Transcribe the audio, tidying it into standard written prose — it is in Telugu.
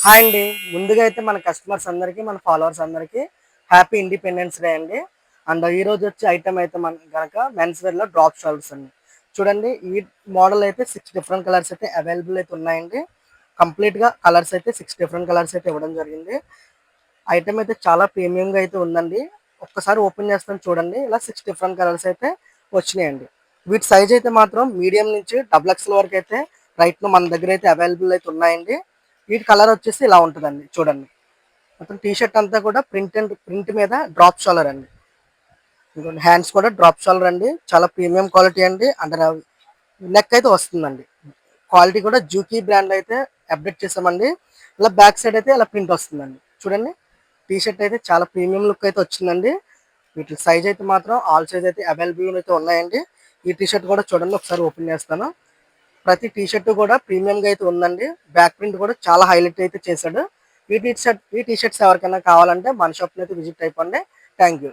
హాయ్ అండి. ముందుగా అయితే మన కస్టమర్స్ అందరికీ, మన ఫాలోవర్స్ అందరికీ హ్యాపీ ఇండిపెండెన్స్ డే అండి. అండ్ ఈరోజు వచ్చే ఐటమ్ అయితే మన కనుక మెన్స్ వేర్లో డ్రాప్ షాల్స్ అండి. చూడండి, ఈ మోడల్ అయితే 6 డిఫరెంట్ కలర్స్ అయితే అవైలబుల్ అయితే ఉన్నాయండి. కంప్లీట్గా కలర్స్ అయితే 6 డిఫరెంట్ కలర్స్ అయితే ఇవ్వడం జరిగింది. ఐటమ్ అయితే చాలా ప్రీమియంగా అయితే ఉందండి. ఒక్కసారి ఓపెన్ చేస్తాను చూడండి. ఇలా 6 డిఫరెంట్ కలర్స్ అయితే వచ్చినాయండి. వీటి సైజ్ అయితే మాత్రం మీడియం నుంచి డబుల్ ఎక్స్ఎల్ వరకు అయితే రైట్లో మన దగ్గర అయితే అవైలబుల్ అయితే ఉన్నాయండి. వీటి కలర్ వచ్చేసి ఇలా ఉంటుందండి. చూడండి, మొత్తం టీ షర్ట్ అంతా కూడా ప్రింట్ మీద డ్రాప్ షాలర్ అండి. ఇంకొన్ని హ్యాండ్స్ కూడా డ్రాప్ షాలర్ అండి. చాలా ప్రీమియం క్వాలిటీ అండి. అంటే నెక్ అయితే వస్తుందండి. క్వాలిటీ కూడా జూకీ బ్రాండ్ అయితే అప్డేట్ చేసామండి. ఇలా బ్యాక్ సైడ్ అయితే ఇలా ప్రింట్ వస్తుందండి. చూడండి, టీ షర్ట్ అయితే చాలా ప్రీమియం లుక్ అయితే వచ్చిందండి. వీటి సైజ్ అయితే మాత్రం ఆల్ సైజ్ అయితే అవైలబుల్ అయితే ఉన్నాయండి. ఈ టీ షర్ట్ కూడా చూడండి, ఒకసారి ఓపెన్ చేస్తాను. ప్రతి టీ షర్ట్ కూడా ప్రీమియంగా అయితే ఉందండి. బ్యాక్ ప్రింట్ కూడా చాలా హైలైట్ అయితే చేశాడు. ఈ టీ షర్ట్స్ ఎవరికైనా కావాలంటే మన షాప్ని అయితే విజిట్ అయిపోండి. Thank you.